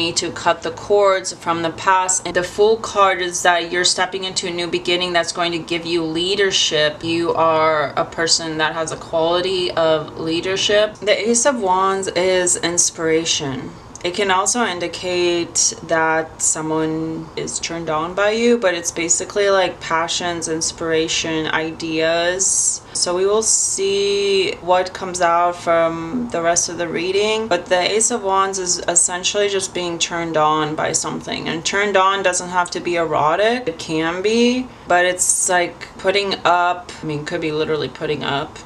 need to cut the cords from the past. And the Fool card is that you're stepping into a new beginning that's going to give you leadership. You are a person that has a quality of leadership. The Ace of Wands is inspiration. It can also indicate that someone is turned on by you, but it's basically like passions, inspiration, ideas. So we will see what comes out from the rest of the reading. But the Ace of Wands is essentially just being turned on by something. And turned on doesn't have to be erotic. It can be, but it's like putting up, I mean, could be literally putting up,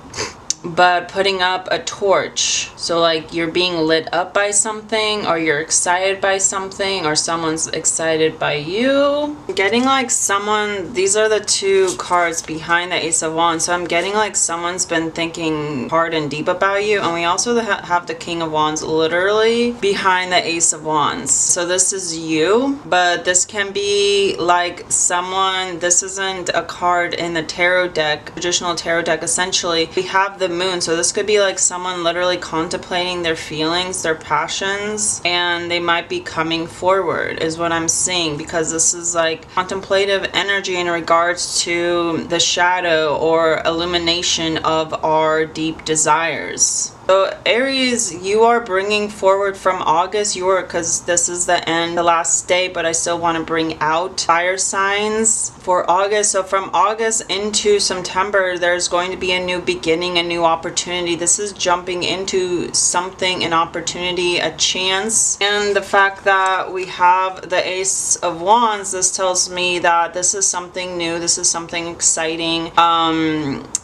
but putting up a torch. So like you're being lit up by something, or you're excited by something, or someone's excited by you. Getting like someone, these are the two cards behind the Ace of Wands. So I'm getting like someone's been thinking hard and deep about you. And we also have the King of Wands literally behind the Ace of Wands. So this is you, but this can be like someone, this isn't a card in the tarot deck, traditional tarot deck. Essentially we have the Moon, so this could be like someone literally contemplating their feelings, their passions, and they might be coming forward is what I'm seeing, because this is like contemplative energy in regards to the shadow or illumination of our deep desires. So Aries, you are bringing forward from August, because this is the end, the last day, but I still want to bring out fire signs for August. So from August into September, there's going to be a new beginning, a new opportunity. This is jumping into something, an opportunity, a chance. And the fact that we have the Ace of Wands, this tells me that this is something new, this is something exciting.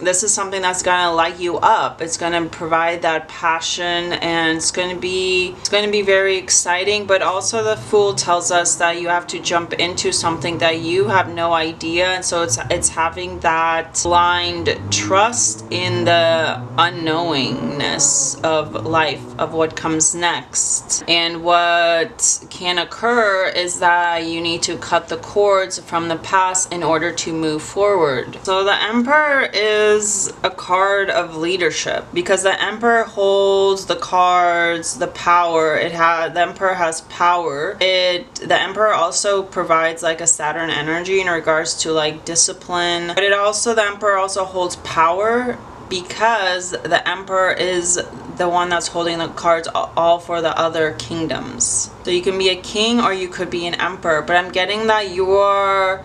This is something that's gonna light you up. It's gonna provide that passion, and it's going to be very exciting. But also the Fool tells us that you have to jump into something that you have no idea, and so it's having that blind trust in the unknowingness of life, of what comes next. And what can occur is that you need to cut the cords from the past in order to move forward. So the Emperor is a card of leadership, because the Emperor holds the cards, the power. The Emperor has power. The Emperor also provides like a Saturn energy in regards to like discipline, but the Emperor also holds power, because the Emperor is the one that's holding the cards all for the other kingdoms. So you can be a king or you could be an emperor, but I'm getting that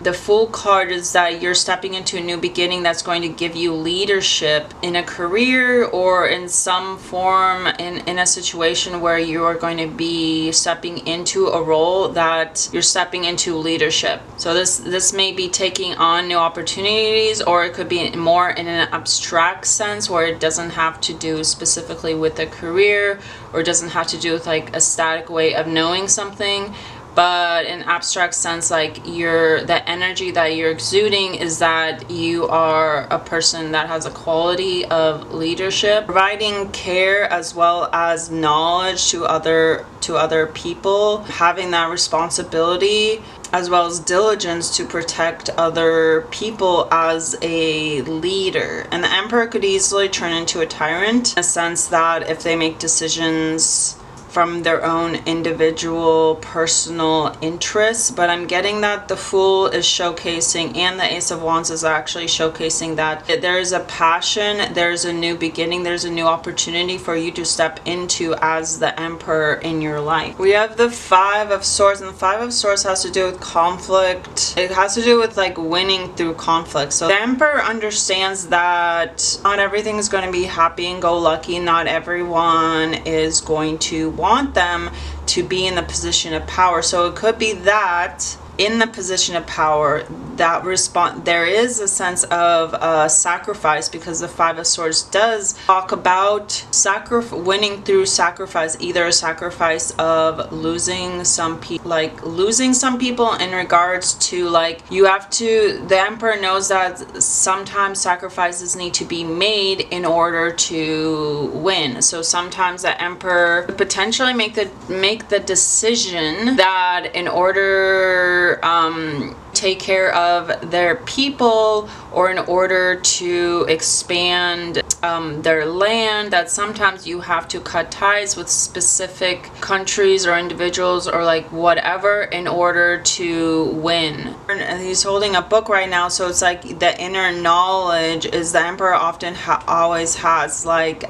the Fool card is that you're stepping into a new beginning that's going to give you leadership in a career, or in some form in a situation where you are going to be stepping into a role that you're stepping into leadership. So this may be taking on new opportunities, or it could be more in an abstract sense where it doesn't have to do specifically with a career, or it doesn't have to do with like a static way of knowing something, but in abstract sense, like the energy that you're exuding is that you are a person that has a quality of leadership, providing care as well as knowledge to other people, having that responsibility as well as diligence to protect other people as a leader. And the Emperor could easily turn into a tyrant, in a sense that if they make decisions from their own individual personal interests. But I'm getting that the Fool is showcasing, and the Ace of Wands is actually showcasing, that there is a passion, there's a new beginning, there's a new opportunity for you to step into as the Emperor in your life. We have the Five of Swords, and the Five of Swords has to do with conflict. It has to do with like winning through conflict. So the Emperor understands that not everything is going to be happy and go lucky. Not everyone is going to want them to be in the position of power. So it could be that in the position of power, there is a sense of sacrifice, because the Five of Swords does talk about winning through sacrifice, either a sacrifice of losing some people in regards to like the Emperor knows that sometimes sacrifices need to be made in order to win. So sometimes the Emperor could potentially make the decision that in order either take care of their people or in order to expand their land, that sometimes you have to cut ties with specific countries or individuals or like whatever in order to win. And he's holding a book right now, so it's like the inner knowledge is the emperor often always has like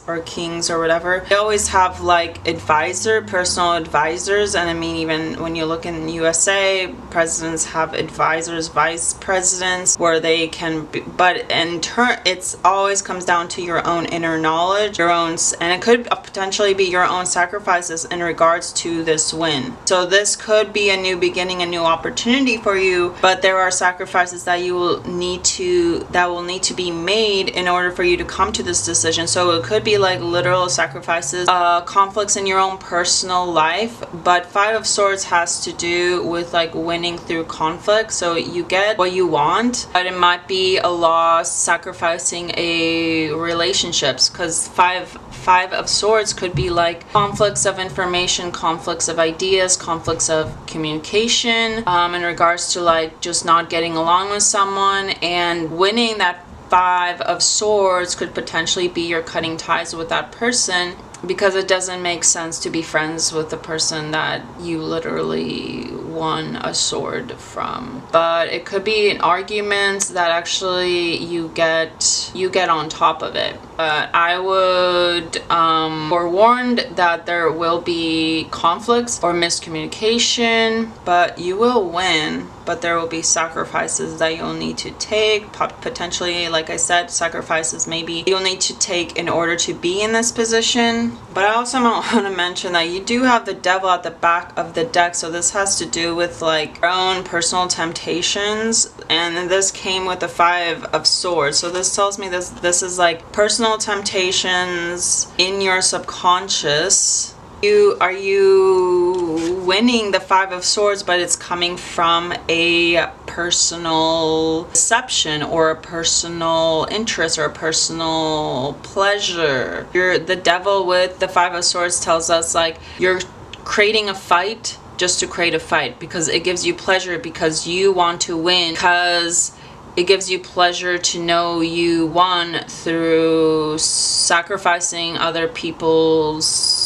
or kings or whatever, they always have like personal advisors. And I mean, even when you look in USA, presidents have advisors, vice presidents, where they can be, but in turn it's always comes down to your own inner knowledge, your own, and it could potentially be your own sacrifices in regards to this win. So this could be a new beginning, a new opportunity for you, but there are sacrifices that will need to be made in order for you to come to this decision. So it could be like literal sacrifices, conflicts in your own personal life, but Five of Swords has to do with like winning through conflict. So you get what you want, but it might be a loss, sacrificing a relationships, because Five of Swords could be like conflicts of information, conflicts of ideas, conflicts of communication, in regards to like just not getting along with someone, and winning that Five of Swords could potentially be you're cutting ties with that person because it doesn't make sense to be friends with the person that you literally won a sword from. But it could be an argument that actually you get on top of it. But I would forewarned that there will be conflicts or miscommunication, but you will win. But there will be sacrifices that you'll need to take, potentially, like I said, sacrifices maybe you'll need to take in order to be in this position. But I also want to mention that you do have the devil at the back of the deck, so this has to do with like your own personal temptations, and this came with the Five of Swords. So this tells me this is like personal temptations in your subconscious. Are you winning the Five of Swords, but it's coming from a personal deception or a personal interest or a personal pleasure. The devil with the Five of Swords tells us like you're creating a fight just to create a fight because it gives you pleasure, because you want to win, because it gives you pleasure to know you won through sacrificing other people's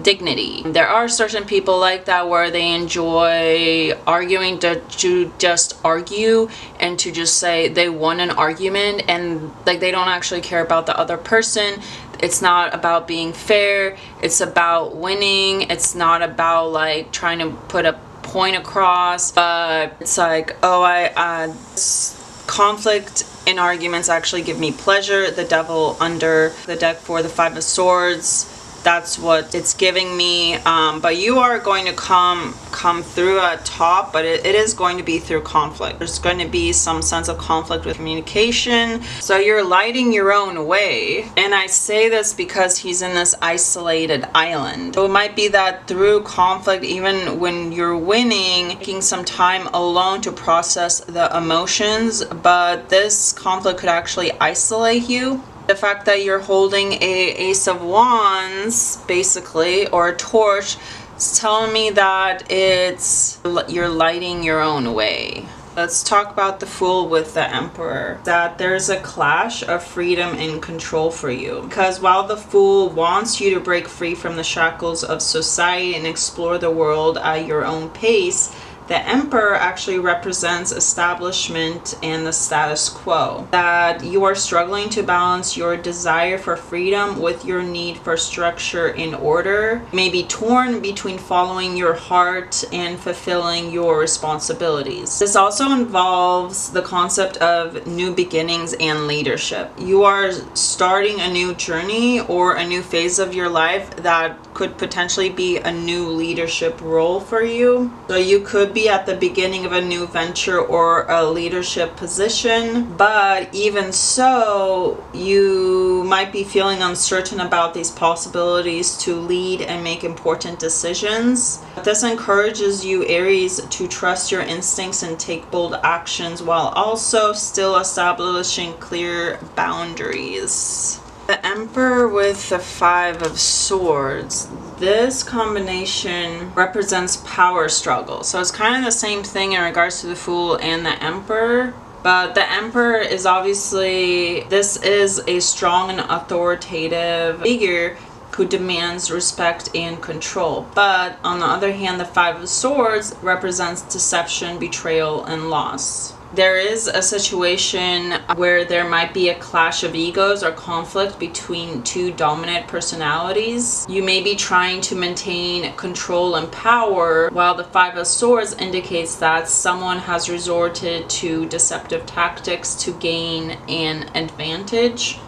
dignity. There are certain people like that where they enjoy arguing to just argue and to just say they won an argument, and like they don't actually care about the other person. It's not about being fair, it's about winning. It's not about like trying to put a point across, but it's like, conflict in arguments actually give me pleasure. The devil under the deck for the Five of Swords, that's what it's giving me. But you are going to come through at top, but it is going to be through conflict. There's going to be some sense of conflict with communication. So you're lighting your own way. And I say this because he's in this isolated island. So it might be that through conflict, even when you're winning, taking some time alone to process the emotions, but this conflict could actually isolate you. The fact that you're holding a Ace of Wands, basically, or a torch, is telling me that you're lighting your own way. Let's talk about the Fool with the Emperor. That there's a clash of freedom and control for you. Because while the Fool wants you to break free from the shackles of society and explore the world at your own pace, the Emperor actually represents establishment and the status quo. That you are struggling to balance your desire for freedom with your need for structure and order. You may be torn between following your heart and fulfilling your responsibilities. This also involves the concept of new beginnings and leadership. You are starting a new journey or a new phase of your life that could potentially be a new leadership role for you. So you could be at the beginning of a new venture or a leadership position, but even so, you might be feeling uncertain about these possibilities to lead and make important decisions. This encourages you, Aries, to trust your instincts and take bold actions while also still establishing clear boundaries. The Emperor with the Five of Swords. This combination represents power struggle. So it's kind of the same thing in regards to the Fool and the Emperor. But the Emperor is obviously, this is a strong and authoritative figure who demands respect and control. But on the other hand, the Five of Swords represents deception, betrayal, and loss. There is a situation where there might be a clash of egos or conflict between two dominant personalities. You may be trying to maintain control and power, while the Five of Swords indicates that someone has resorted to deceptive tactics to gain an advantage.